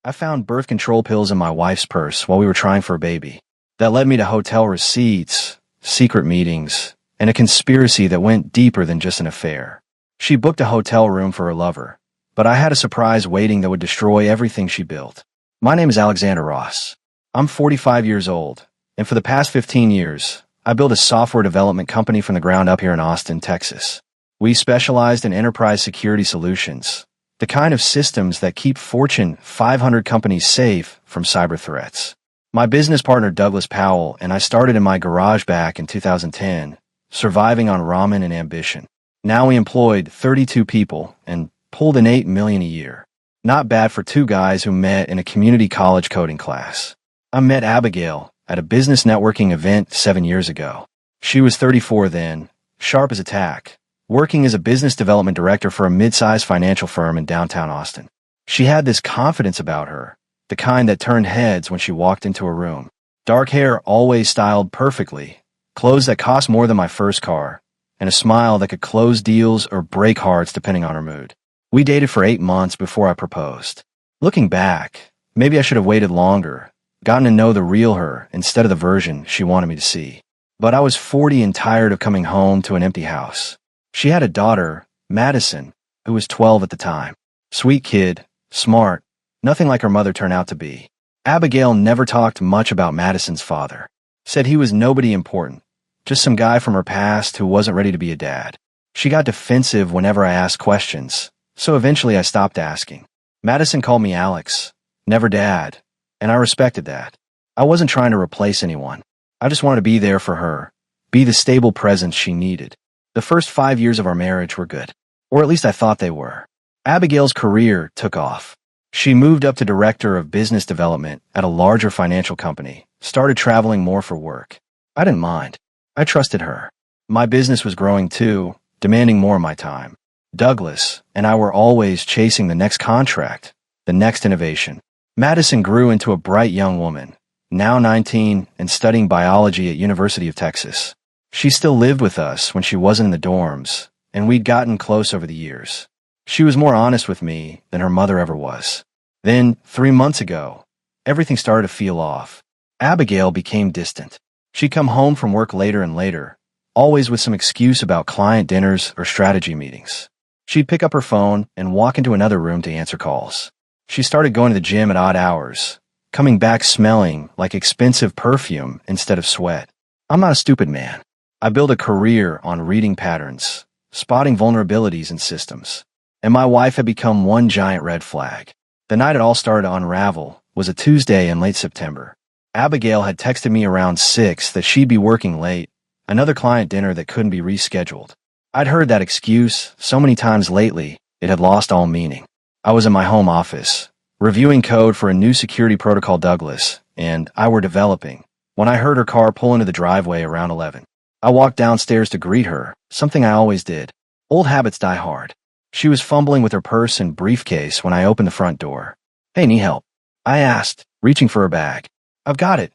I found birth control pills in my wife's purse while we were trying for a baby. That led me to hotel receipts, secret meetings, and a conspiracy that went deeper than just an affair. She booked a hotel room for her lover, but I had a surprise waiting that would destroy everything she built. My name is Alexander Ross. I'm 45 years old, and for the past 15 years, I built a software development company from the ground up here in Austin, Texas. We specialized in enterprise security solutions, the kind of systems that keep Fortune 500 companies safe from cyber threats. My business partner Douglas Powell and I started in my garage back in 2010, surviving on ramen and ambition. Now we employed 32 people and pulled in $8 million a year. Not bad for two guys who met in a community college coding class. I met Abigail at a business networking event 7 years ago. She was 34 then, sharp as a tack, working as a business development director for a mid-sized financial firm in downtown Austin. She had this confidence about her, the kind that turned heads when she walked into a room. Dark hair always styled perfectly, clothes that cost more than my first car, and a smile that could close deals or break hearts depending on her mood. We dated for 8 months before I proposed. Looking back, maybe I should have waited longer, gotten to know the real her instead of the version she wanted me to see. But I was 40 and tired of coming home to an empty house. She had a daughter, Madison, who was 12 at the time. Sweet kid, smart, nothing like her mother turned out to be. Abigail never talked much about Madison's father. Said he was nobody important, just some guy from her past who wasn't ready to be a dad. She got defensive whenever I asked questions, so eventually I stopped asking. Madison called me Alex, never Dad, and I respected that. I wasn't trying to replace anyone. I just wanted to be there for her, be the stable presence she needed. The first 5 years of our marriage were good, or at least I thought they were. Abigail's career took off. She moved up to director of business development at a larger financial company, started traveling more for work. I didn't mind. I trusted her. My business was growing too, demanding more of my time. Douglas and I were always chasing the next contract, the next innovation. Madison grew into a bright young woman, now 19 and studying biology at University of Texas. She still lived with us when she wasn't in the dorms, and we'd gotten close over the years. She was more honest with me than her mother ever was. Then, 3 months ago, everything started to feel off. Abigail became distant. She'd come home from work later and later, always with some excuse about client dinners or strategy meetings. She'd pick up her phone and walk into another room to answer calls. She started going to the gym at odd hours, coming back smelling like expensive perfume instead of sweat. I'm not a stupid man. I built a career on reading patterns, spotting vulnerabilities in systems, and my wife had become one giant red flag. The night it all started to unravel was a Tuesday in late September. Abigail had texted me around 6 that she'd be working late, another client dinner that couldn't be rescheduled. I'd heard that excuse so many times lately, it had lost all meaning. I was in my home office, reviewing code for a new security protocol Douglas and I were developing, when I heard her car pull into the driveway around 11. I walked downstairs to greet her, something I always did. Old habits die hard. She was fumbling with her purse and briefcase when I opened the front door. "Hey, need help?" I asked, reaching for her bag. "I've got it,"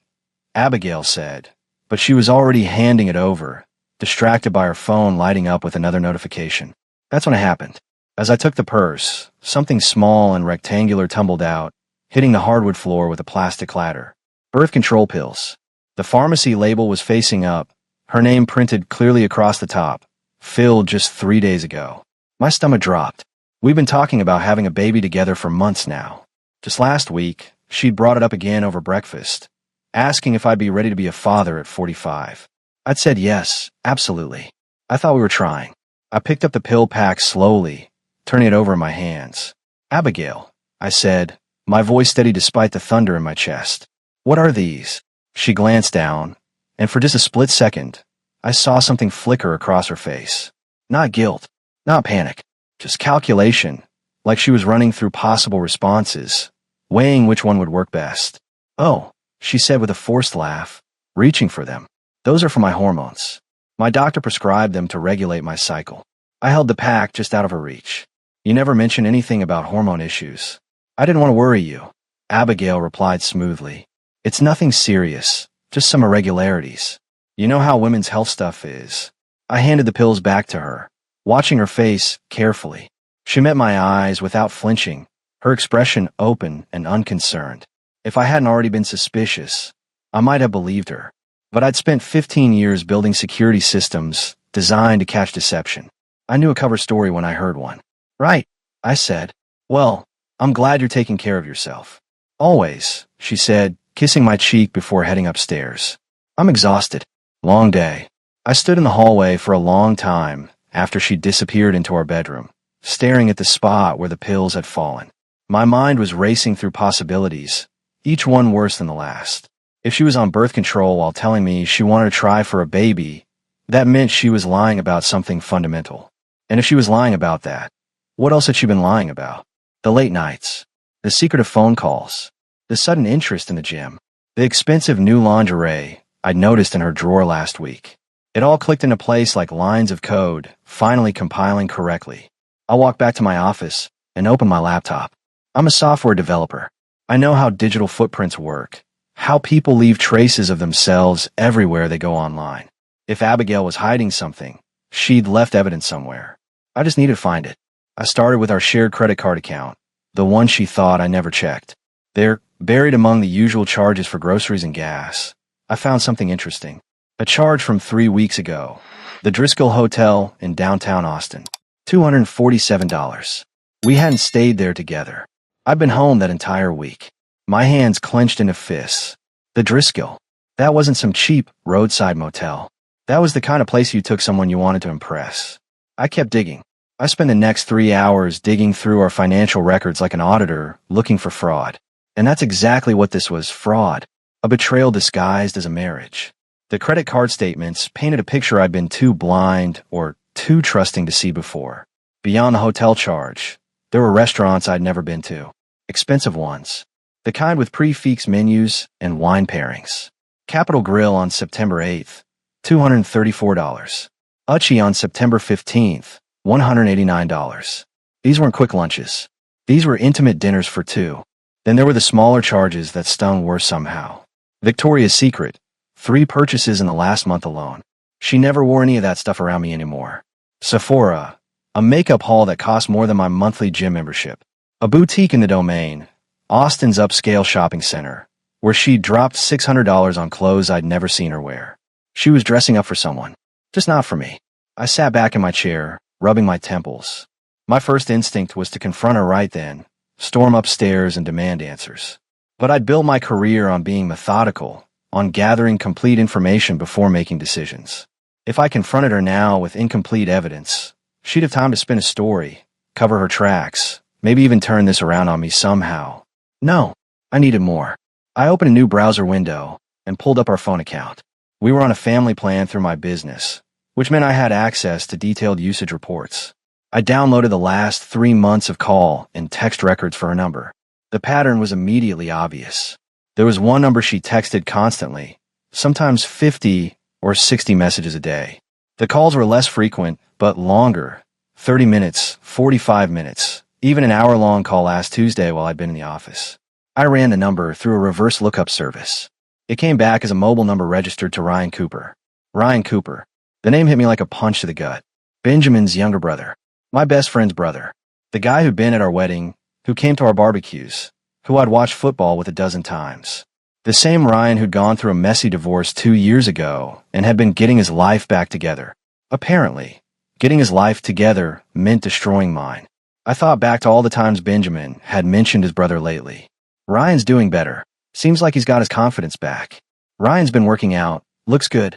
Abigail said, but she was already handing it over, distracted by her phone lighting up with another notification. That's when it happened. As I took the purse, something small and rectangular tumbled out, hitting the hardwood floor with a plastic clatter. Birth control pills. The pharmacy label was facing up, her name printed clearly across the top, filled just 3 days ago. My stomach dropped. We've been talking about having a baby together for months now. Just last week, she'd brought it up again over breakfast, asking if I'd be ready to be a father at 45. I'd said yes, absolutely. I thought we were trying. I picked up the pill pack slowly, turning it over in my hands. "Abigail," I said, my voice steady despite the thunder in my chest. "What are these?" She glanced down, and for just a split second, I saw something flicker across her face. Not guilt, not panic, just calculation, like she was running through possible responses, weighing which one would work best. "Oh," she said with a forced laugh, reaching for them. "Those are for my hormones. My doctor prescribed them to regulate my cycle." I held the pack just out of her reach. "You never mentioned anything about hormone issues." "I didn't want to worry you," Abigail replied smoothly. "It's nothing serious, just some irregularities. You know how women's health stuff is." I handed the pills back to her, watching her face carefully. She met my eyes without flinching, her expression open and unconcerned. If I hadn't already been suspicious, I might have believed her. But I'd spent 15 years building security systems designed to catch deception. I knew a cover story when I heard one. Right, I said. Well, I'm glad you're taking care of yourself. Always, she said, kissing my cheek before heading upstairs. I'm exhausted. Long day. I stood in the hallway for a long time after she disappeared into our bedroom, staring at the spot where the pills had fallen. My mind was racing through possibilities, each one worse than the last. If she was on birth control while telling me she wanted to try for a baby, that meant she was lying about something fundamental. And if she was lying about that, what else had she been lying about? The late nights, the secretive phone calls, the sudden interest in the gym, the expensive new lingerie I'd noticed in her drawer last week. It all clicked into place like lines of code, finally compiling correctly. I walked back to my office and opened my laptop. I'm a software developer. I know how digital footprints work, how people leave traces of themselves everywhere they go online. If Abigail was hiding something, she'd left evidence somewhere. I just needed to find it. I started with our shared credit card account, the one she thought I never checked. There, buried among the usual charges for groceries and gas, I found something interesting. A charge from 3 weeks ago. The Driscoll Hotel in downtown Austin. $247. We hadn't stayed there together. I'd been home that entire week. My hands clenched into fists. The Driscoll. That wasn't some cheap roadside motel. That was the kind of place you took someone you wanted to impress. I kept digging. I spent the next 3 hours digging through our financial records like an auditor looking for fraud. And that's exactly what this was, fraud. A betrayal disguised as a marriage. The credit card statements painted a picture I'd been too blind or too trusting to see before. Beyond the hotel charge, there were restaurants I'd never been to. Expensive ones. The kind with prix menus and wine pairings. Capitol Grill on September 8th, $234. Uchi on September 15th, $189. These weren't quick lunches. These were intimate dinners for two. Then there were the smaller charges that stung worse somehow. Victoria's Secret. 3 purchases in the last month alone. She never wore any of that stuff around me anymore. Sephora. A makeup haul that cost more than my monthly gym membership. A boutique in the Domain, Austin's upscale shopping center, where she dropped $600 on clothes I'd never seen her wear. She was dressing up for someone. Just not for me. I sat back in my chair, rubbing my temples. My first instinct was to confront her right then, storm upstairs and demand answers. But I'd built my career on being methodical, on gathering complete information before making decisions. If I confronted her now with incomplete evidence, she'd have time to spin a story, cover her tracks, maybe even turn this around on me somehow. No, I needed more. I opened a new browser window and pulled up our phone account. We were on a family plan through my business, which meant I had access to detailed usage reports. I downloaded the last 3 months of call and text records for her number. The pattern was immediately obvious. There was one number she texted constantly, sometimes 50 or 60 messages a day. The calls were less frequent, but longer. 30 minutes, 45 minutes, even an hour-long call last Tuesday while I'd been in the office. I ran the number through a reverse lookup service. It came back as a mobile number registered to Ryan Cooper. Ryan Cooper. The name hit me like a punch to the gut. Benjamin's younger brother. My best friend's brother. The guy who'd been at our wedding, who came to our barbecues, who I'd watched football with a dozen times. The same Ryan who'd gone through a messy divorce 2 years ago and had been getting his life back together. Apparently, getting his life together meant destroying mine. I thought back to all the times Benjamin had mentioned his brother lately. Ryan's doing better. Seems like he's got his confidence back. Ryan's been working out. Looks good.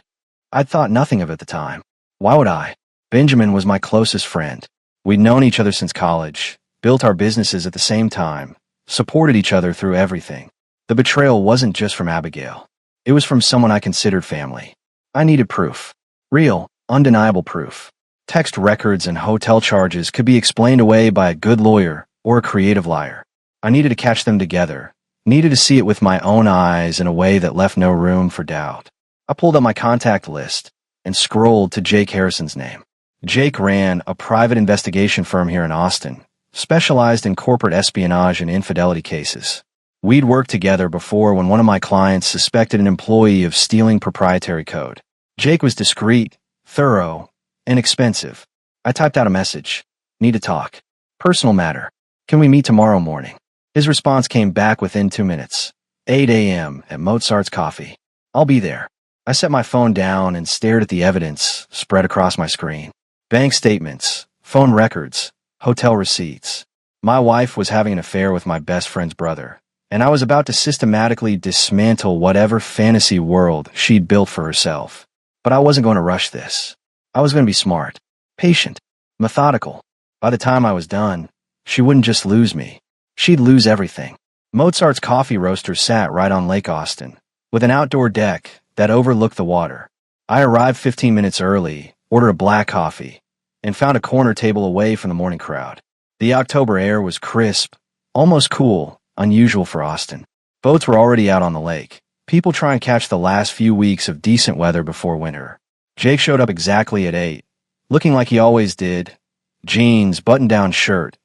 I'd thought nothing of it at the time. Why would I? Benjamin was my closest friend. We'd known each other since college, built our businesses at the same time, supported each other through everything. The betrayal wasn't just from Abigail. It was from someone I considered family. I needed proof. Real, undeniable proof. Text records and hotel charges could be explained away by a good lawyer or a creative liar. I needed to catch them together, needed to see it with my own eyes in a way that left no room for doubt. I pulled up my contact list and scrolled to Jake Harrison's name. Jake ran a private investigation firm here in Austin, specialized in corporate espionage and infidelity cases. We'd worked together before when one of my clients suspected an employee of stealing proprietary code. Jake was discreet, thorough, and expensive. I typed out a message. Need to talk. Personal matter. Can we meet tomorrow morning? His response came back within 2 minutes. 8 a.m. at Mozart's Coffee. I'll be there. I set my phone down and stared at the evidence spread across my screen. Bank statements, phone records, hotel receipts. My wife was having an affair with my best friend's brother, and I was about to systematically dismantle whatever fantasy world she'd built for herself. But I wasn't going to rush this. I was going to be smart, patient, methodical. By the time I was done, she wouldn't just lose me. She'd lose everything. Mozart's Coffee Roaster sat right on Lake Austin, with an outdoor deck that overlooked the water. I arrived 15 minutes early, ordered a black coffee, and found a corner table away from the morning crowd. The October air was crisp, almost cool, unusual for Austin. Boats were already out on the lake. People try and catch the last few weeks of decent weather before winter. Jake showed up exactly at 8, looking like he always did. Jeans, button-down shirt,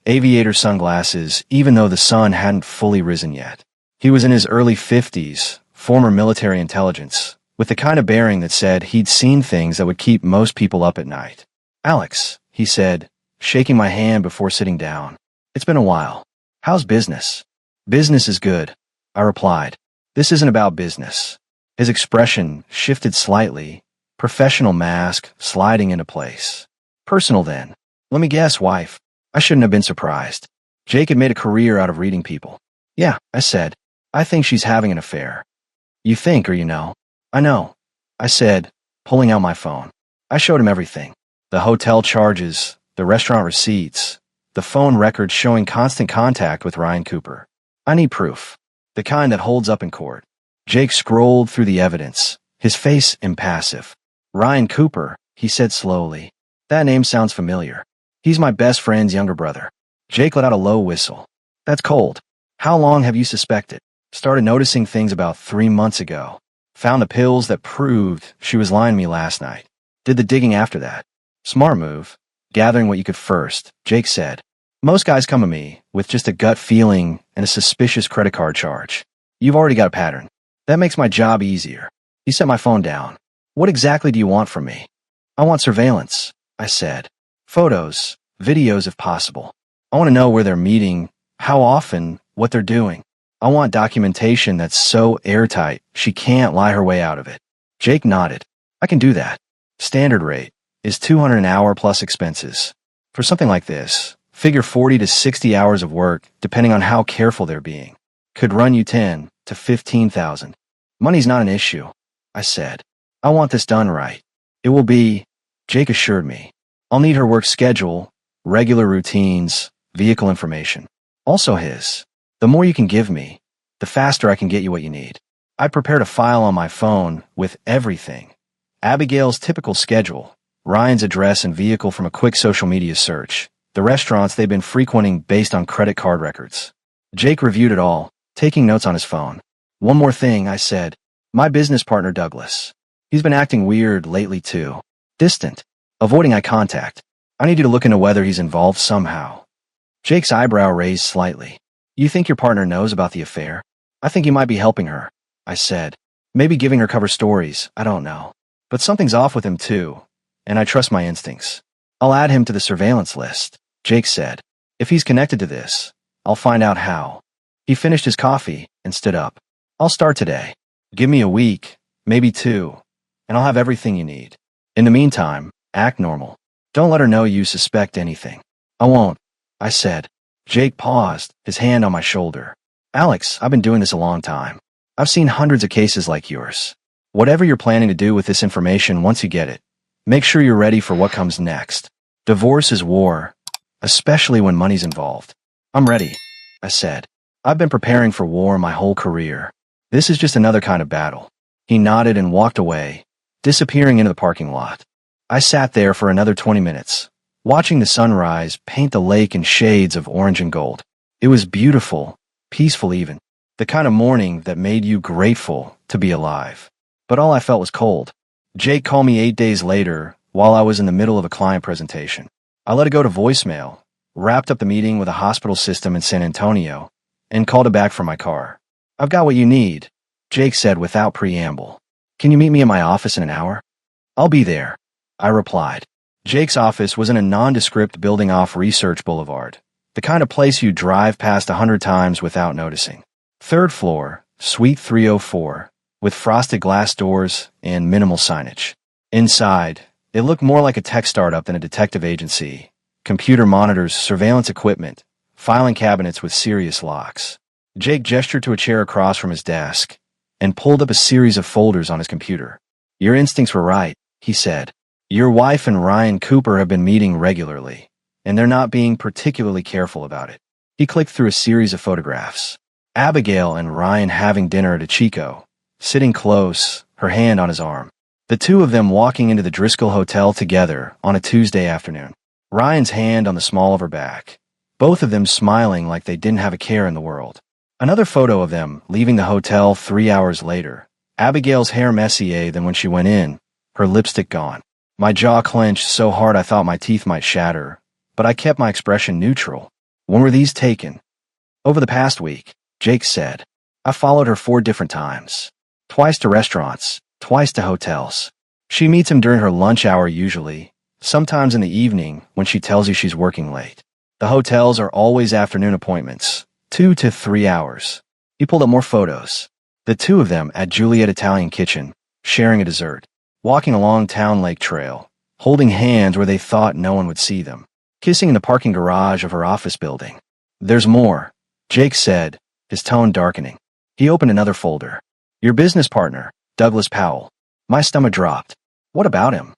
aviator sunglasses, even though the sun hadn't fully risen yet. He was in his early 50s, former military intelligence, with the kind of bearing that said he'd seen things that would keep most people up at night. "Alex," he said, shaking my hand before sitting down. "It's been a while. How's business?" "Business is good," I replied. "This isn't about business." His expression shifted slightly, professional mask sliding into place. "Personal then. Let me guess, wife." I shouldn't have been surprised. Jake had made a career out of reading people. "Yeah," I said. "I think she's having an affair." "You think or you know?" "I know," I said, pulling out my phone. I showed him everything. The hotel charges, the restaurant receipts, the phone records showing constant contact with Ryan Cooper. "I need proof. The kind that holds up in court." Jake scrolled through the evidence, his face impassive. "Ryan Cooper," he said slowly. "That name sounds familiar. He's my best friend's younger brother." Jake let out a low whistle. "That's cold. How long have you suspected?" "Started noticing things about 3 months ago. Found the pills that proved she was lying to me last night. Did the digging after that." "Smart move. Gathering what you could first," Jake said. "Most guys come to me with just a gut feeling and a suspicious credit card charge. You've already got a pattern. That makes my job easier." He set my phone down. "What exactly do you want from me?" "I want surveillance," I said. "Photos, videos if possible. I want to know where they're meeting, how often, what they're doing. I want documentation that's so airtight she can't lie her way out of it." Jake nodded. "I can do that. Standard rate is $200 an hour plus expenses. For something like this, figure 40 to 60 hours of work, depending on how careful they're being. Could run you 10 to 15,000. Money's not an issue," I said. "I want this done right. It will be," Jake assured me. "I'll need her work schedule, regular routines, vehicle information. Also his. The more you can give me, the faster I can get you what you need." I prepared a file on my phone with everything. Abigail's typical schedule, Ryan's address and vehicle from a quick social media search, the restaurants they've been frequenting based on credit card records. Jake reviewed it all, taking notes on his phone. "One more thing," I said. "My business partner Douglas. He's been acting weird lately too. Distant. Avoiding eye contact. I need you to look into whether he's involved somehow." Jake's eyebrow raised slightly. "You think your partner knows about the affair?" "I think he might be helping her," I said. "Maybe giving her cover stories, I don't know. But something's off with him too, and I trust my instincts." "I'll add him to the surveillance list," Jake said. "If he's connected to this, I'll find out how." He finished his coffee and stood up. "I'll start today. Give me a week, maybe 2, and I'll have everything you need. In the meantime, act normal. Don't let her know you suspect anything." "I won't," I said. Jake paused, his hand on my shoulder. "Alex, I've been doing this a long time. I've seen hundreds of cases like yours. Whatever you're planning to do with this information once you get it, make sure you're ready for what comes next. Divorce is war, especially when money's involved." "I'm ready," I said. "I've been preparing for war my whole career. This is just another kind of battle." He nodded and walked away, disappearing into the parking lot. I sat there for another 20 minutes, watching the sunrise paint the lake in shades of orange and gold. It was beautiful, peaceful even, the kind of morning that made you grateful to be alive. But all I felt was cold. Jake called me 8 days later while I was in the middle of a client presentation. I let it go to voicemail, wrapped up the meeting with a hospital system in San Antonio, and called it back from my car. "I've got what you need," Jake said without preamble. "Can you meet me in my office in an hour?" "I'll be there," I replied. Jake's office was in a nondescript building off Research Boulevard. The kind of place you drive past 100 times without noticing. Third floor, Suite 304, with frosted glass doors and minimal signage. Inside, it looked more like a tech startup than a detective agency. Computer monitors, surveillance equipment, filing cabinets with serious locks. Jake gestured to a chair across from his desk and pulled up a series of folders on his computer. Your instincts were right, he said. Your wife and Ryan Cooper have been meeting regularly, and they're not being particularly careful about it. He clicked through a series of photographs. Abigail and Ryan having dinner at a Chico, sitting close, her hand on his arm. The two of them walking into the Driscoll Hotel together on a Tuesday afternoon. Ryan's hand on the small of her back. Both of them smiling like they didn't have a care in the world. Another photo of them leaving the hotel 3 hours later. Abigail's hair messier than when she went in, her lipstick gone. My jaw clenched so hard I thought my teeth might shatter, but I kept my expression neutral. When were these taken? Over the past week, Jake said. I followed her 4 different times. Twice to restaurants, twice to hotels. She meets him during her lunch hour usually, sometimes in the evening when she tells you she's working late. The hotels are always afternoon appointments, 2 to 3 hours. He pulled up more photos. The two of them at Juliet Italian Kitchen, sharing a dessert, walking along Town Lake Trail, holding hands where they thought no one would see them, kissing in the parking garage of her office building. There's more, Jake said, his tone darkening. He opened another folder. Your business partner, Douglas Powell. My stomach dropped. What about him?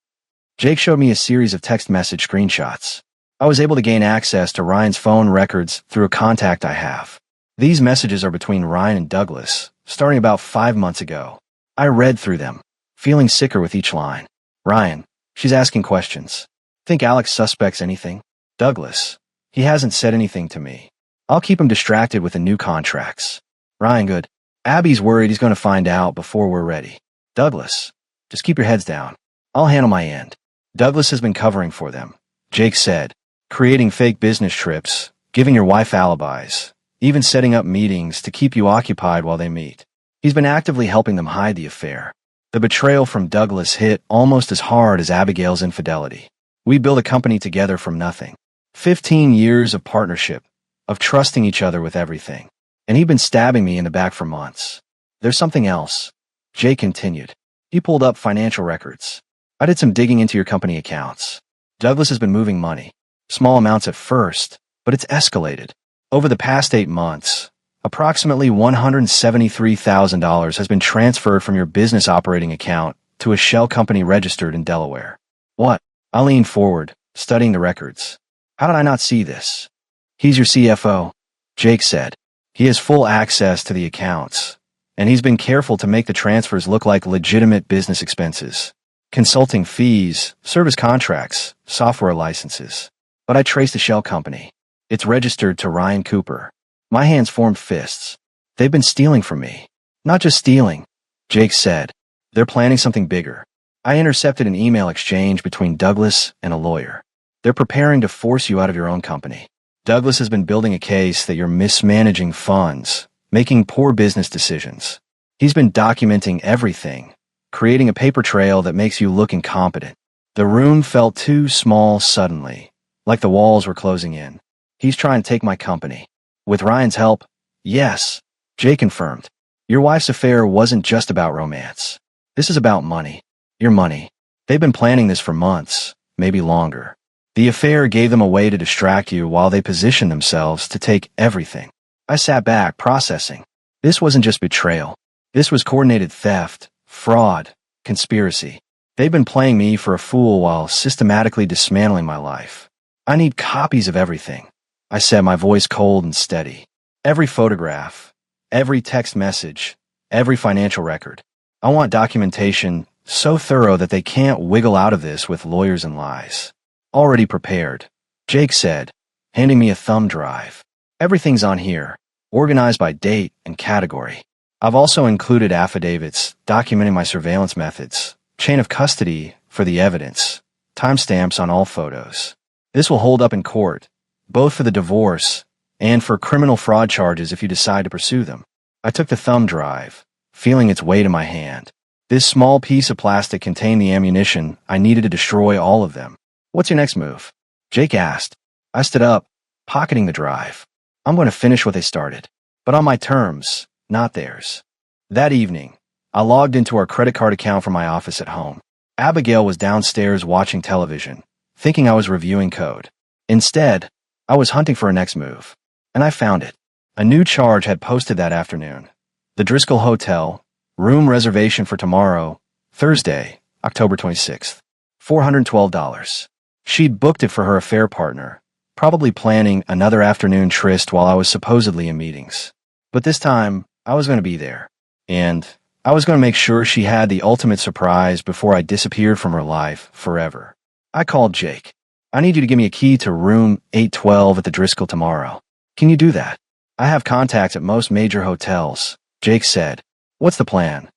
Jake showed me a series of text message screenshots. I was able to gain access to Ryan's phone records through a contact I have. These messages are between Ryan and Douglas, starting about 5 months ago. I read through them, feeling sicker with each line. Ryan, she's asking questions. Think Alex suspects anything? Douglas, he hasn't said anything to me. I'll keep him distracted with the new contracts. Ryan, good. Abby's worried he's going to find out before we're ready. Douglas, just keep your heads down. I'll handle my end. Douglas has been covering for them, Jake said, creating fake business trips, giving your wife alibis, even setting up meetings to keep you occupied while they meet. He's been actively helping them hide the affair. The betrayal from Douglas hit almost as hard as Abigail's infidelity. We built a company together from nothing. 15 years of partnership, of trusting each other with everything. And he'd been stabbing me in the back for months. There's something else, Jake continued. He pulled up financial records. I did some digging into your company accounts. Douglas has been moving money. Small amounts at first, but it's escalated. Over the past 8 months, approximately $173,000 has been transferred from your business operating account to a shell company registered in Delaware. What? I leaned forward, studying the records. How did I not see this? He's your CFO, Jake said. He has full access to the accounts, and he's been careful to make the transfers look like legitimate business expenses. Consulting fees, service contracts, software licenses. But I traced the shell company. It's registered to Ryan Cooper. My hands formed fists. They've been stealing from me. Not just stealing, Jake said. They're planning something bigger. I intercepted an email exchange between Douglas and a lawyer. They're preparing to force you out of your own company. Douglas has been building a case that you're mismanaging funds, making poor business decisions. He's been documenting everything, creating a paper trail that makes you look incompetent. The room felt too small suddenly, like the walls were closing in. He's trying to take my company. With Ryan's help, yes, Jay confirmed. Your wife's affair wasn't just about romance. This is about money. Your money. They've been planning this for months, maybe longer. The affair gave them a way to distract you while they positioned themselves to take everything. I sat back, processing. This wasn't just betrayal. This was coordinated theft, fraud, conspiracy. They've been playing me for a fool while systematically dismantling my life. I need copies of everything, I said, my voice cold and steady. Every photograph, every text message, every financial record. I want documentation so thorough that they can't wiggle out of this with lawyers and lies. Already prepared, Jake said, handing me a thumb drive. Everything's on here, organized by date and category. I've also included affidavits documenting my surveillance methods, chain of custody for the evidence, timestamps on all photos. This will hold up in court, both for the divorce and for criminal fraud charges if you decide to pursue them. I took the thumb drive, feeling its weight in my hand. This small piece of plastic contained the ammunition I needed to destroy all of them. What's your next move? Jake asked. I stood up, pocketing the drive. I'm going to finish what they started, but on my terms, not theirs. That evening, I logged into our credit card account from my office at home. Abigail was downstairs watching television, thinking I was reviewing code. Instead, I was hunting for a next move, and I found it. A new charge had posted that afternoon. The Driscoll Hotel, room reservation for tomorrow, Thursday, October 26th. $412. She'd booked it for her affair partner, probably planning another afternoon tryst while I was supposedly in meetings. But this time, I was going to be there. And I was going to make sure she had the ultimate surprise before I disappeared from her life forever. I called Jake. I need you to give me a key to room 812 at the Driscoll tomorrow. Can you do that? I have contacts at most major hotels, Jake said. What's the plan?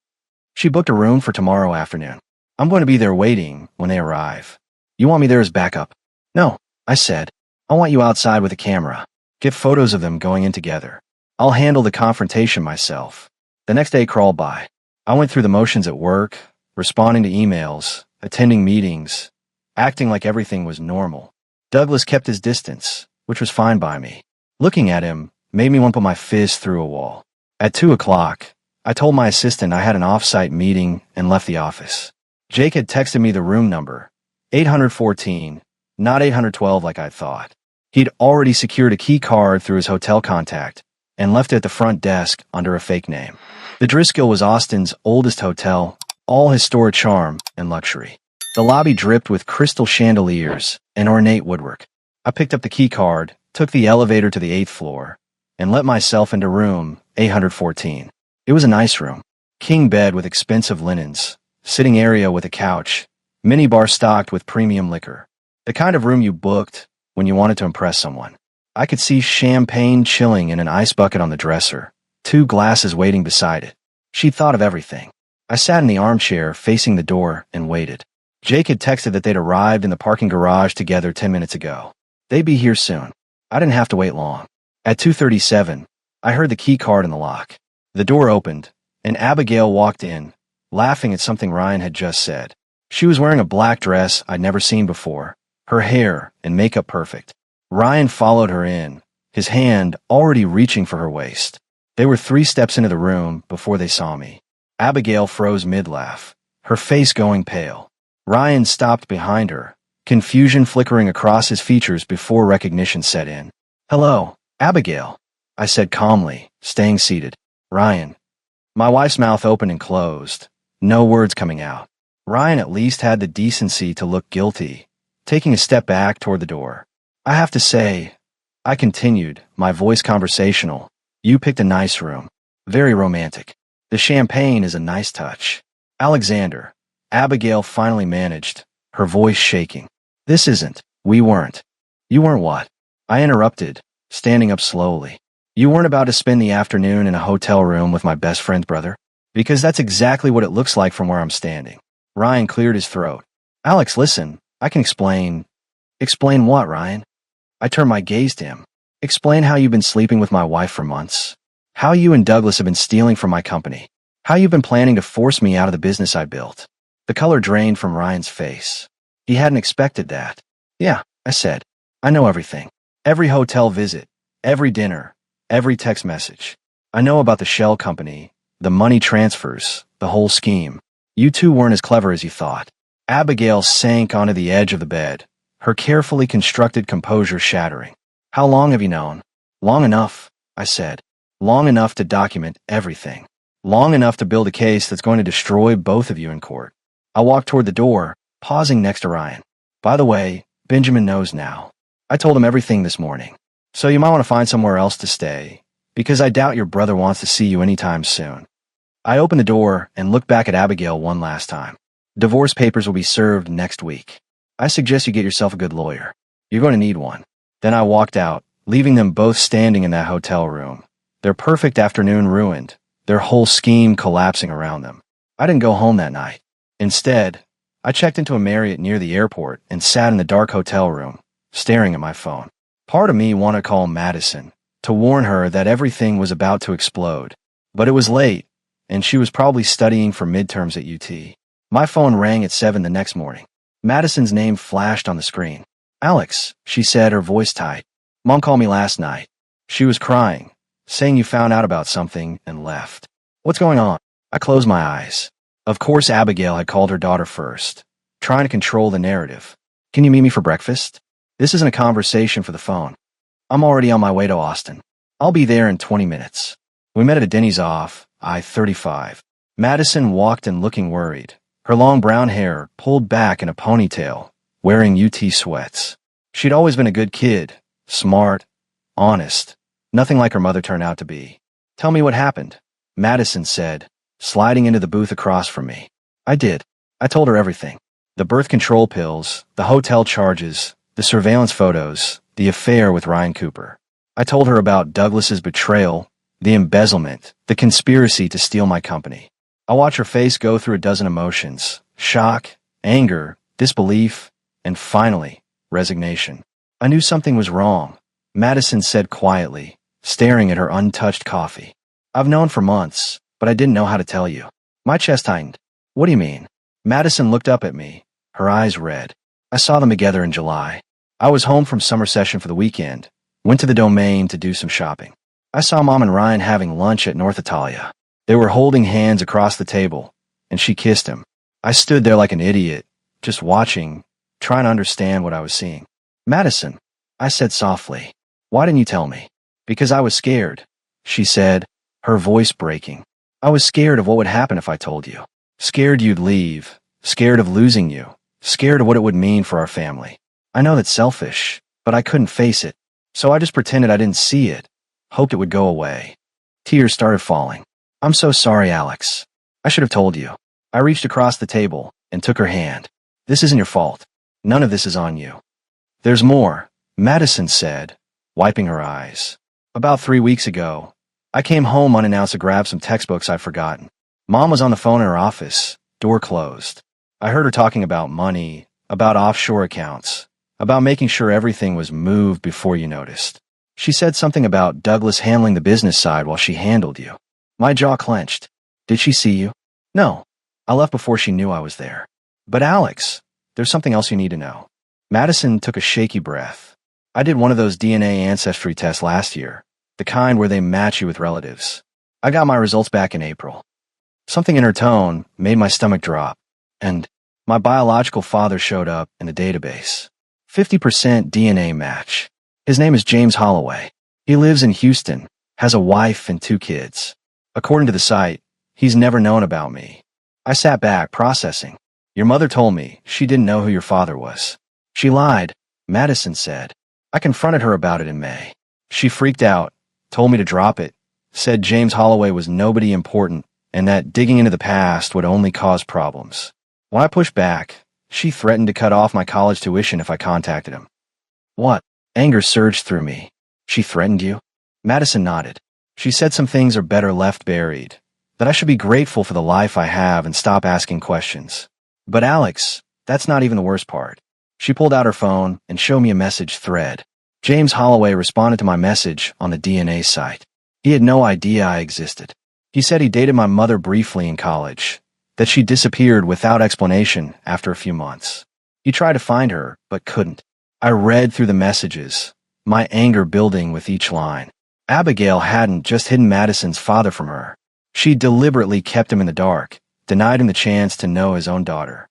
She booked a room for tomorrow afternoon. I'm going to be there waiting when they arrive. You want me there as backup? No, I said. I want you outside with a camera. Get photos of them going in together. I'll handle the confrontation myself. The next day crawled by. I went through the motions at work, responding to emails, attending meetings, acting like everything was normal. Douglas kept his distance, which was fine by me. Looking at him made me want to put my fist through a wall. At 2 o'clock, I told my assistant I had an off-site meeting and left the office. Jake had texted me the room number, 814, not 812 like I thought. He'd already secured a key card through his hotel contact and left it at the front desk under a fake name. The Driscoll was Austin's oldest hotel, all historic charm and luxury. The lobby dripped with crystal chandeliers and ornate woodwork. I picked up the key card, took the elevator to the 8th floor, and let myself into room 814. It was a nice room. King bed with expensive linens, sitting area with a couch, minibar stocked with premium liquor. The kind of room you booked when you wanted to impress someone. I could see champagne chilling in an ice bucket on the dresser, 2 glasses waiting beside it. She'd thought of everything. I sat in the armchair facing the door and waited. Jake had texted that they'd arrived in the parking garage together 10 minutes ago. They'd be here soon. I didn't have to wait long. At 2:37, I heard the key card in the lock. The door opened, and Abigail walked in, laughing at something Ryan had just said. She was wearing a black dress I'd never seen before, her hair and makeup perfect. Ryan followed her in, his hand already reaching for her waist. They were 3 steps into the room before they saw me. Abigail froze mid-laugh, her face going pale. Ryan stopped behind her, confusion flickering across his features before recognition set in. Hello, Abigail, I said calmly, staying seated. Ryan. My wife's mouth opened and closed, no words coming out. Ryan at least had the decency to look guilty, taking a step back toward the door. I have to say, I continued, my voice conversational. You picked a nice room. Very romantic. The champagne is a nice touch. Alexander. Abigail finally managed, her voice shaking. This isn't. We weren't. You weren't what? I interrupted, standing up slowly. You weren't about to spend the afternoon in a hotel room with my best friend's brother? Because that's exactly what it looks like from where I'm standing. Ryan cleared his throat. Alex, listen, I can explain. Explain what, Ryan? I turned my gaze to him. Explain how you've been sleeping with my wife for months. How you and Douglas have been stealing from my company. How you've been planning to force me out of the business I built. The color drained from Ryan's face. He hadn't expected that. Yeah, I said. I know everything. Every hotel visit, every dinner, every text message. I know about the shell company, the money transfers, the whole scheme. You two weren't as clever as you thought. Abigail sank onto the edge of the bed, her carefully constructed composure shattering. How long have you known? Long enough, I said. Long enough to document everything. Long enough to build a case that's going to destroy both of you in court. I walked toward the door, pausing next to Ryan. By the way, Benjamin knows now. I told him everything this morning. So you might want to find somewhere else to stay, because I doubt your brother wants to see you anytime soon. I opened the door and looked back at Abigail one last time. Divorce papers will be served next week. I suggest you get yourself a good lawyer. You're going to need one. Then I walked out, leaving them both standing in that hotel room. Their perfect afternoon ruined, their whole scheme collapsing around them. I didn't go home that night. Instead, I checked into a Marriott near the airport and sat in the dark hotel room, staring at my phone. Part of me wanted to call Madison, to warn her that everything was about to explode. But it was late, and she was probably studying for midterms at UT. My phone rang at 7 the next morning. Madison's name flashed on the screen. Alex, she said, her voice tight. Mom called me last night. She was crying, saying you found out about something and left. What's going on? I closed my eyes. Of course Abigail had called her daughter first, trying to control the narrative. Can you meet me for breakfast? This isn't a conversation for the phone. I'm already on my way to Austin. I'll be there in 20 minutes. We met at a Denny's off I-35. Madison walked in looking worried, her long brown hair pulled back in a ponytail, wearing UT sweats. She'd always been a good kid, smart, honest, nothing like her mother turned out to be. Tell me what happened, Madison said, sliding into the booth across from me. I did. I told her everything. The birth control pills, the hotel charges, the surveillance photos, the affair with Ryan Cooper. I told her about Douglas's betrayal, the embezzlement, the conspiracy to steal my company. I watched her face go through a dozen emotions: shock, anger, disbelief, and finally, resignation. I knew something was wrong, Madison said quietly, staring at her untouched coffee. I've known for months, but I didn't know how to tell you. My chest tightened. What do you mean? Madison looked up at me, her eyes red. I saw them together in July. I was home from summer session for the weekend, went to the Domain to do some shopping. I saw Mom and Ryan having lunch at North Italia. They were holding hands across the table, and she kissed him. I stood there like an idiot, just watching, trying to understand what I was seeing. Madison, I said softly, why didn't you tell me? Because I was scared, she said, her voice breaking. I was scared of what would happen if I told you. Scared you'd leave, scared of losing you, scared of what it would mean for our family. I know that's selfish, but I couldn't face it, so I just pretended I didn't see it, hoped it would go away. Tears started falling. I'm so sorry, Alex. I should have told you. I reached across the table and took her hand. This isn't your fault. None of this is on you. There's more, Madison said, wiping her eyes. About 3 weeks ago, I came home unannounced to grab some textbooks I'd forgotten. Mom was on the phone in her office, door closed. I heard her talking about money, about offshore accounts, about making sure everything was moved before you noticed. She said something about Douglas handling the business side while she handled you. My jaw clenched. Did she see you? No. I left before she knew I was there. But Alex, there's something else you need to know. Madison took a shaky breath. I did one of those DNA ancestry tests last year, the kind where they match you with relatives. I got my results back in April. Something in her tone made my stomach drop, and my biological father showed up in the database. 50% DNA match. His name is James Holloway. He lives in Houston, has a wife and 2 kids. According to the site, he's never known about me. I sat back, processing. Your mother told me she didn't know who your father was. She lied, Madison said. I confronted her about it in May. She freaked out, told me to drop it, said James Holloway was nobody important, and that digging into the past would only cause problems. When I pushed back, she threatened to cut off my college tuition if I contacted him. What? Anger surged through me. She threatened you? Madison nodded. She said some things are better left buried, that I should be grateful for the life I have and stop asking questions. But Alex, that's not even the worst part. She pulled out her phone and showed me a message thread. James Holloway responded to my message on the DNA site. He had no idea I existed. He said he dated my mother briefly in college, that she disappeared without explanation after a few months. He tried to find her, but couldn't. I read through the messages, my anger building with each line. Abigail hadn't just hidden Madison's father from her. She deliberately kept him in the dark, denied him the chance to know his own daughter.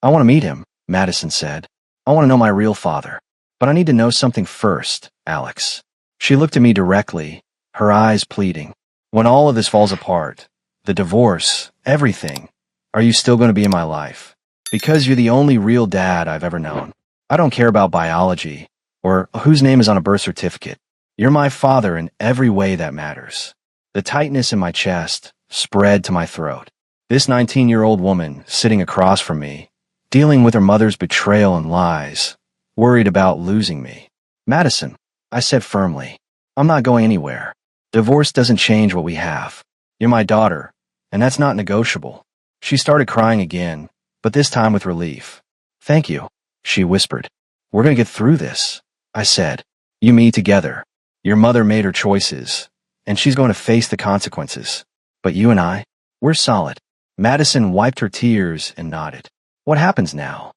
I want to meet him, Madison said. I want to know my real father. But I need to know something first, Alex. She looked at me directly, her eyes pleading. When all of this falls apart, the divorce, everything, are you still going to be in my life? Because you're the only real dad I've ever known. I don't care about biology, or whose name is on a birth certificate. You're my father in every way that matters. The tightness in my chest spread to my throat. This 19-year-old woman sitting across from me, dealing with her mother's betrayal and lies, worried about losing me. Madison, I said firmly, I'm not going anywhere. Divorce doesn't change what we have. You're my daughter, and that's not negotiable. She started crying again, but this time with relief. Thank you, she whispered. We're going to get through this, I said. You, me, together. Your mother made her choices, and she's going to face the consequences. But you and I, we're solid. Madison wiped her tears and nodded. What happens now?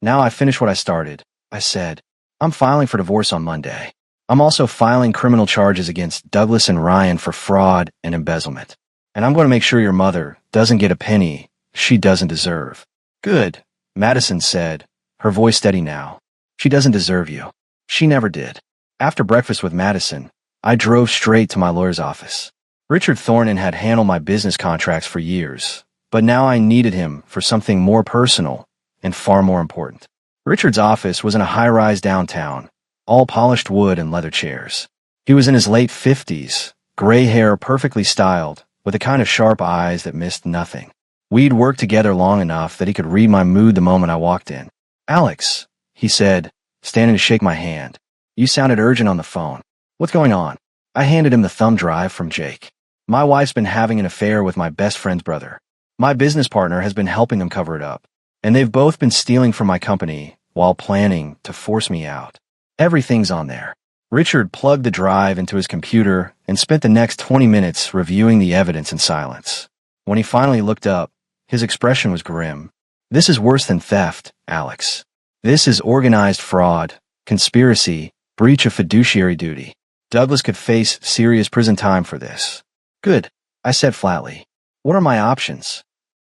Now I finish what I started, I said. I'm filing for divorce on Monday. I'm also filing criminal charges against Douglas and Ryan for fraud and embezzlement. And I'm going to make sure your mother doesn't get a penny she doesn't deserve. Good, Madison said, her voice steady now. She doesn't deserve you. She never did. After breakfast with Madison, I drove straight to my lawyer's office. Richard Thornton had handled my business contracts for years, but now I needed him for something more personal and far more important. Richard's office was in a high-rise downtown, all polished wood and leather chairs. He was in his late 50s, gray hair perfectly styled, with the kind of sharp eyes that missed nothing. We'd worked together long enough that he could read my mood the moment I walked in. "Alex," he said, standing to shake my hand. "You sounded urgent on the phone. What's going on?" I handed him the thumb drive from Jake. "My wife's been having an affair with my best friend's brother. My business partner has been helping them cover it up, and they've both been stealing from my company while planning to force me out. Everything's on there." Richard plugged the drive into his computer and spent the next 20 minutes reviewing the evidence in silence. When he finally looked up, his expression was grim. "This is worse than theft, Alex. This is organized fraud, conspiracy, breach of fiduciary duty. Douglas could face serious prison time for this." "Good," I said flatly. "What are my options?"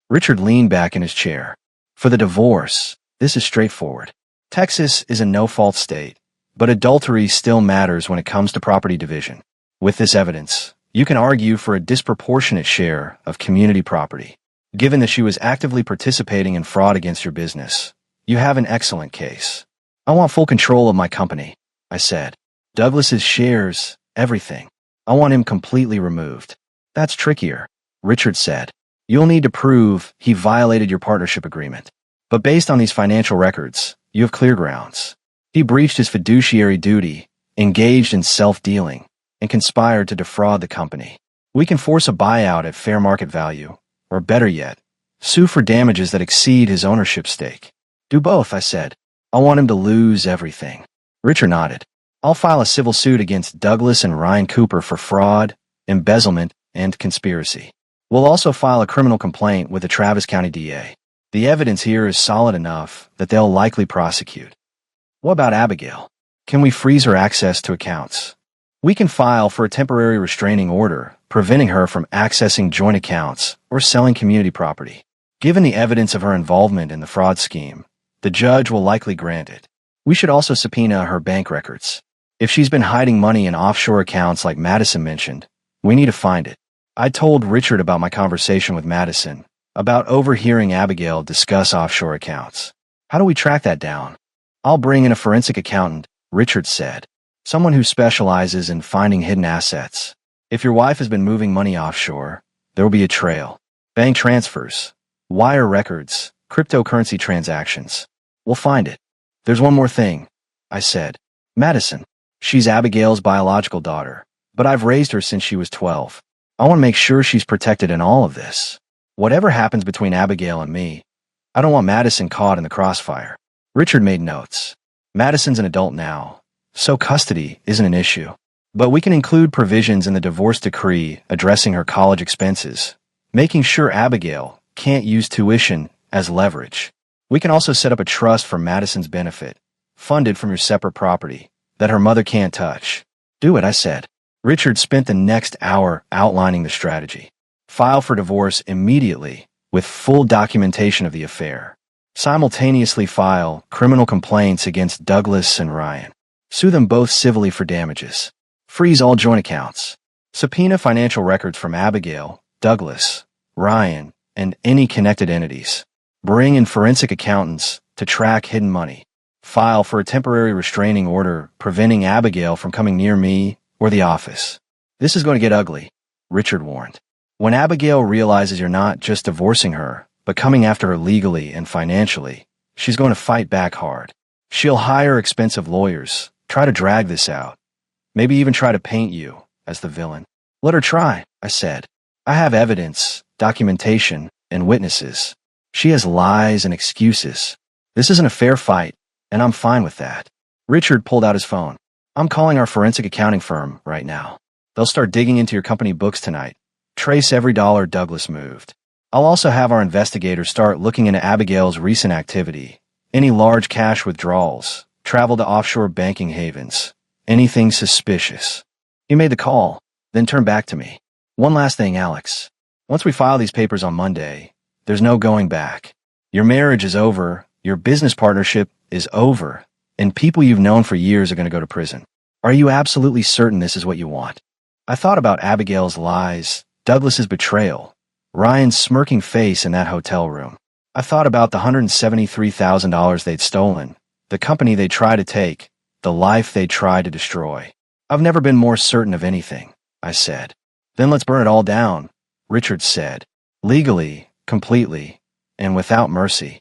Richard leaned back in his chair. "For the divorce, this is straightforward. Texas is a no-fault state, but adultery still matters when it comes to property division. With this evidence, you can argue for a disproportionate share of community property. Given that she was actively participating in fraud against your business, you have an excellent case." "I want full control of my company," I said. "Douglas's shares, everything. I want him completely removed." "That's trickier," Richard said. "You'll need to prove he violated your partnership agreement. But based on these financial records, you have clear grounds. He breached his fiduciary duty, engaged in self-dealing, and conspired to defraud the company. We can force a buyout at fair market value, or better yet, sue for damages that exceed his ownership stake." "Do both," I said. "I want him to lose everything." Richard nodded. "I'll file a civil suit against Douglas and Ryan Cooper for fraud, embezzlement, and conspiracy. We'll also file a criminal complaint with the Travis County DA. The evidence here is solid enough that they'll likely prosecute." "What about Abigail? Can we freeze her access to accounts?" "We can file for a temporary restraining order, preventing her from accessing joint accounts or selling community property. Given the evidence of her involvement in the fraud scheme, the judge will likely grant it. We should also subpoena her bank records. If she's been hiding money in offshore accounts like Madison mentioned, we need to find it." I told Richard about my conversation with Madison, about overhearing Abigail discuss offshore accounts. "How do we track that down?" "I'll bring in a forensic accountant," Richard said. "Someone who specializes in finding hidden assets. If your wife has been moving money offshore, there will be a trail. Bank transfers, wire records, cryptocurrency transactions. We'll find it." "There's one more thing," I said. "Madison. She's Abigail's biological daughter, but I've raised her since she was 12. I want to make sure she's protected in all of this. Whatever happens between Abigail and me, I don't want Madison caught in the crossfire." Richard made notes. "Madison's an adult now, so custody isn't an issue. But we can include provisions in the divorce decree addressing her college expenses, making sure Abigail can't use tuition as leverage. We can also set up a trust for Madison's benefit, funded from your separate property, that her mother can't touch." "Do it," I said. Richard spent the next hour outlining the strategy. File for divorce immediately, with full documentation of the affair. Simultaneously file criminal complaints against Douglas and Ryan. Sue them both civilly for damages. Freeze all joint accounts. Subpoena financial records from Abigail, Douglas, Ryan, and any connected entities. Bring in forensic accountants to track hidden money. File for a temporary restraining order preventing Abigail from coming near me or the office. "This is going to get ugly," Richard warned. "When Abigail realizes you're not just divorcing her, but coming after her legally and financially, she's going to fight back hard. She'll hire expensive lawyers, try to drag this out, maybe even try to paint you as the villain." "Let her try," I said. "I have evidence, documentation, and witnesses. She has lies and excuses. This isn't a fair fight, and I'm fine with that." Richard pulled out his phone. "I'm calling our forensic accounting firm right now. They'll start digging into your company books tonight. Trace every dollar Douglas moved. I'll also have our investigators start looking into Abigail's recent activity, any large cash withdrawals, travel to offshore banking havens, anything suspicious. He made the call, then turned back to me. One last thing, Alex. Once we file these papers on Monday, there's no going back. Your marriage is over, your business partnership is over, and people you've known for years are going to go to prison. Are you absolutely certain this is what you want? I thought about Abigail's lies, Douglas's betrayal, Ryan's smirking face in that hotel room. I thought about the $173,000 they'd stolen, the company they'd try to take, the life they'd try to destroy. I've never been more certain of anything, I said. Then let's burn it all down, Richard said. Legally, completely, and without mercy.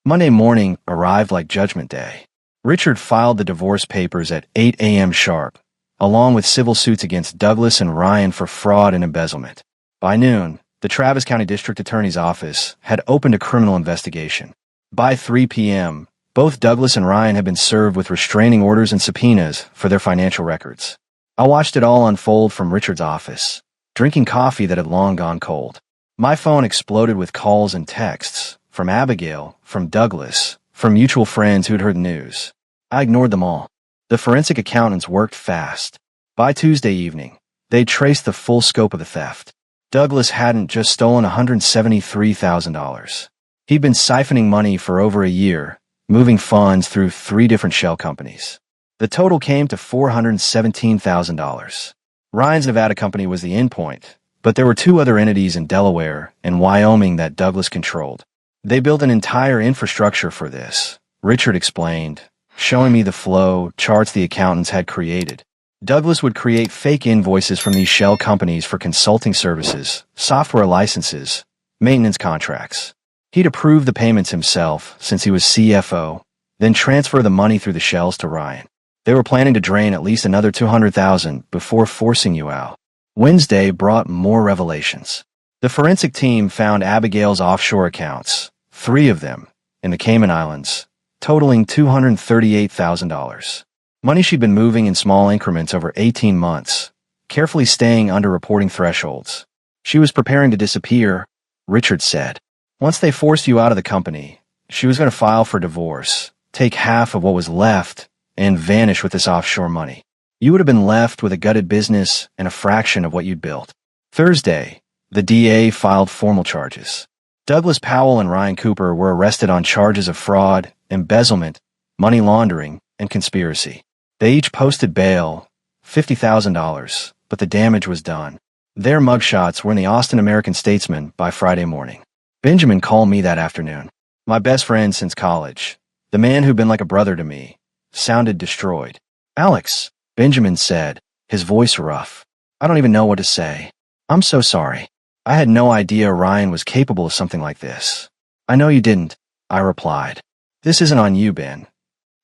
Monday morning arrived like Judgment Day. Richard filed the divorce papers at 8 a.m. sharp, along with civil suits against Douglas and Ryan for fraud and embezzlement. By noon, the Travis County District Attorney's Office had opened a criminal investigation. By 3 p.m., both Douglas and Ryan had been served with restraining orders and subpoenas for their financial records. I watched it all unfold from Richard's office, drinking coffee that had long gone cold. My phone exploded with calls and texts from Abigail, from Douglas, from mutual friends who'd heard the news. I ignored them all. The forensic accountants worked fast. By Tuesday evening, they traced the full scope of the theft. Douglas hadn't just stolen $173,000. He'd been siphoning money for over a year, moving funds through 3 different shell companies. The total came to $417,000. Ryan's Nevada company was the endpoint, but there were 2 other entities in Delaware and Wyoming that Douglas controlled. They built an entire infrastructure for this, Richard explained, showing me the flow charts the accountants had created. Douglas would create fake invoices from these shell companies for consulting services, software licenses, maintenance contracts. He'd approve the payments himself since he was CFO, then transfer the money through the shells to Ryan. They were planning to drain at least another $200,000 before forcing you out. Wednesday brought more revelations. The forensic team found Abigail's offshore accounts, 3 of them, in the Cayman Islands, totaling $238,000. Money she'd been moving in small increments over 18 months, carefully staying under reporting thresholds. She was preparing to disappear, Richard said. Once they forced you out of the company, she was going to file for divorce, take half of what was left, and vanish with this offshore money. You would have been left with a gutted business and a fraction of what you'd built. Thursday, the DA filed formal charges. Douglas Powell and Ryan Cooper were arrested on charges of fraud, embezzlement, money laundering, and conspiracy. They each posted bail, $50,000, but the damage was done. Their mugshots were in the Austin American-Statesman by Friday morning. Benjamin called me that afternoon. My best friend since college, the man who'd been like a brother to me, sounded destroyed. Alex, Benjamin said, his voice rough. I don't even know what to say. I'm so sorry. I had no idea Ryan was capable of something like this. I know you didn't, I replied. This isn't on you, Ben.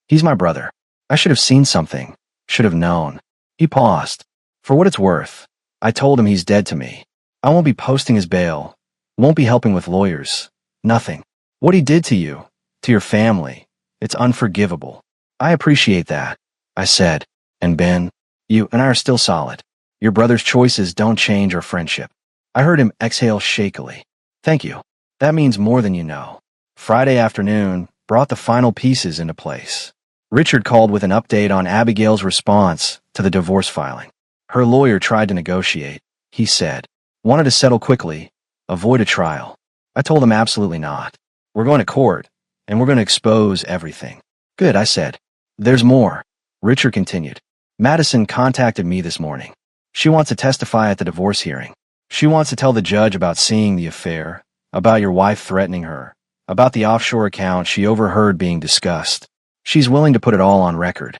He's my brother. I should have seen something, should have known. He paused. For what it's worth, I told him he's dead to me. I won't be posting his bail, won't be helping with lawyers, nothing. What he did to you, to your family, it's unforgivable. I appreciate that, I said. And Ben, you and I are still solid. Your brother's choices don't change our friendship. I heard him exhale shakily. Thank you. That means more than you know. Friday afternoon brought the final pieces into place. Richard called with an update on Abigail's response to the divorce filing. Her lawyer tried to negotiate, he said. Wanted to settle quickly, avoid a trial. I told him absolutely not. We're going to court, and we're going to expose everything. Good, I said. There's more, Richard continued. Madison contacted me this morning. She wants to testify at the divorce hearing. She wants to tell the judge about seeing the affair, about your wife threatening her, about the offshore account she overheard being discussed. She's willing to put it all on record.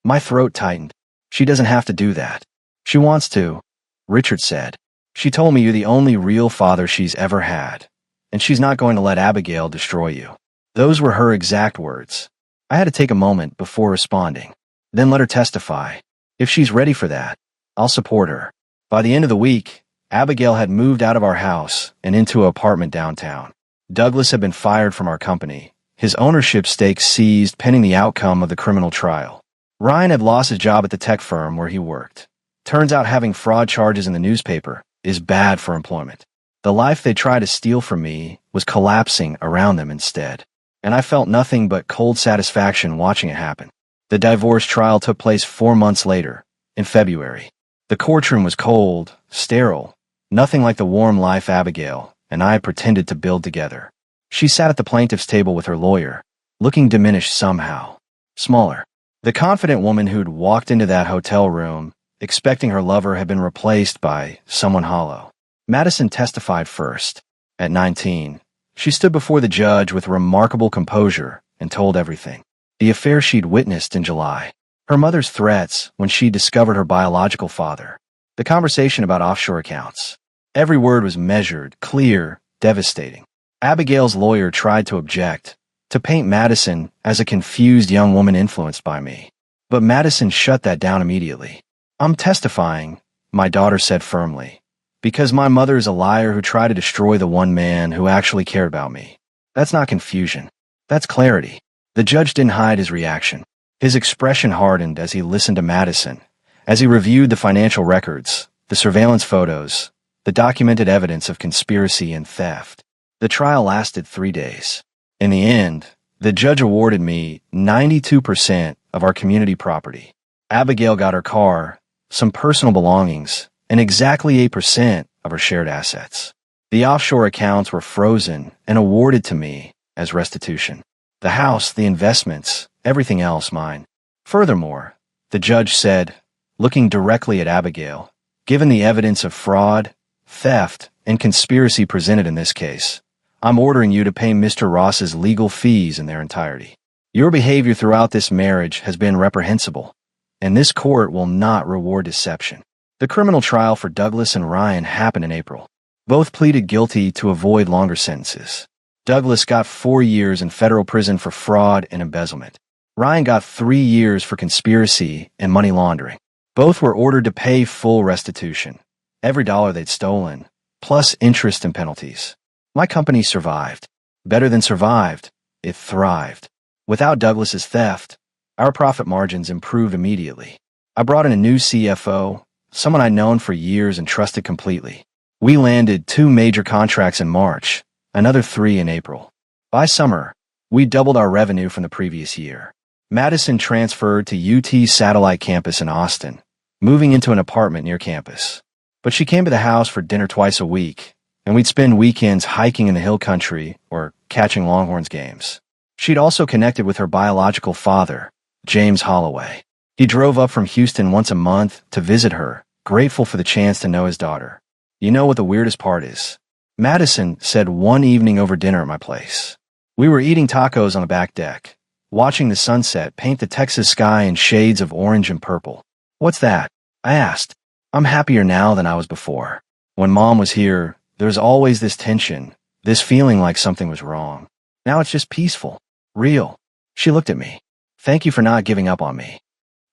My throat tightened. She doesn't have to do that. She wants to, Richard said. She told me you're the only real father she's ever had, and she's not going to let Abigail destroy you. Those were her exact words. I had to take a moment before responding. Then let her testify. If she's ready for that, I'll support her. By the end of the week, Abigail had moved out of our house and into an apartment downtown. Douglas had been fired from our company, his ownership stake seized pending the outcome of the criminal trial. Ryan had lost his job at the tech firm where he worked. Turns out having fraud charges in the newspaper is bad for employment. The life they tried to steal from me was collapsing around them instead, and I felt nothing but cold satisfaction watching it happen. The divorce trial took place 4 months later, in February. The courtroom was cold, sterile, nothing like the warm life Abigail and I pretended to build together. She sat at the plaintiff's table with her lawyer, looking diminished somehow, smaller. The confident woman who'd walked into that hotel room, expecting her lover, had been replaced by someone hollow. Madison testified first. At 19, she stood before the judge with remarkable composure and told everything. The affair she'd witnessed in July. Her mother's threats when she discovered her biological father. The conversation about offshore accounts. Every word was measured, clear, devastating. Abigail's lawyer tried to object, to paint Madison as a confused young woman influenced by me. But Madison shut that down immediately. "I'm testifying," my daughter said firmly, "because my mother is a liar who tried to destroy the one man who actually cared about me." That's not confusion. That's clarity. The judge didn't hide his reaction. His expression hardened as he listened to Madison, as he reviewed the financial records, the surveillance photos, the documented evidence of conspiracy and theft. The trial lasted 3 days. In the end, the judge awarded me 92% of our community property. Abigail got her car, some personal belongings, and exactly 8% of her shared assets. The offshore accounts were frozen and awarded to me as restitution. The house, the investments, everything else mine. Furthermore, the judge said, looking directly at Abigail, given the evidence of fraud, theft, and conspiracy presented in this case, I'm ordering you to pay Mr. Ross's legal fees in their entirety. Your behavior throughout this marriage has been reprehensible, and this court will not reward deception. The criminal trial for Douglas and Ryan happened in April. Both pleaded guilty to avoid longer sentences. Douglas got 4 years in federal prison for fraud and embezzlement. Ryan got 3 years for conspiracy and money laundering. Both were ordered to pay full restitution, every dollar they'd stolen, plus interest and penalties. My company survived. Better than survived, it thrived. Without Douglas's theft, our profit margins improved immediately. I brought in a new CFO, someone I'd known for years and trusted completely. We landed 2 major contracts in March, another 3 in April. By summer, we doubled our revenue from the previous year. Madison transferred to UT's satellite campus in Austin, moving into an apartment near campus. But she came to the house for dinner twice a week, and we'd spend weekends hiking in the hill country or catching Longhorns games. She'd also connected with her biological father, James Holloway. He drove up from Houston once a month to visit her, grateful for the chance to know his daughter. You know what the weirdest part is? Madison said one evening over dinner at my place. We were eating tacos on the back deck, watching the sunset paint the Texas sky in shades of orange and purple. "What's that?" I asked. "I'm happier now than I was before. When Mom was here, there was always this tension, this feeling like something was wrong. Now it's just peaceful, real." She looked at me. "Thank you for not giving up on me."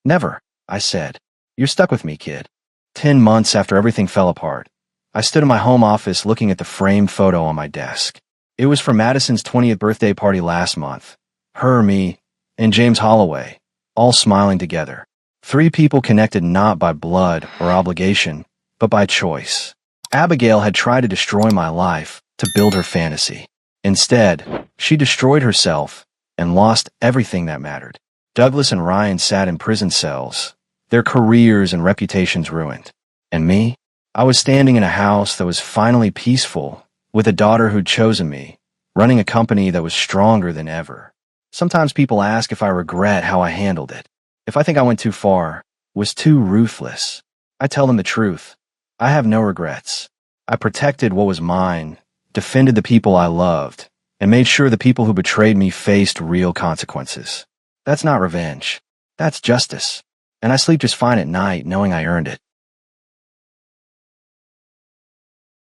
"Never," I said. "You're stuck with me, kid." 10 months after everything fell apart, I stood in my home office looking at the framed photo on my desk. It was for Madison's 20th birthday party last month. Her, me, and James Holloway, all smiling together. 3 people connected not by blood or obligation, but by choice. Abigail had tried to destroy my life to build her fantasy. Instead, she destroyed herself and lost everything that mattered. Douglas and Ryan sat in prison cells, their careers and reputations ruined. And me? I was standing in a house that was finally peaceful, with a daughter who'd chosen me, running a company that was stronger than ever. Sometimes people ask if I regret how I handled it, if I think I went too far, was too ruthless. I tell them the truth. I have no regrets. I protected what was mine, defended the people I loved, and made sure the people who betrayed me faced real consequences. That's not revenge. That's justice. And I sleep just fine at night knowing I earned it.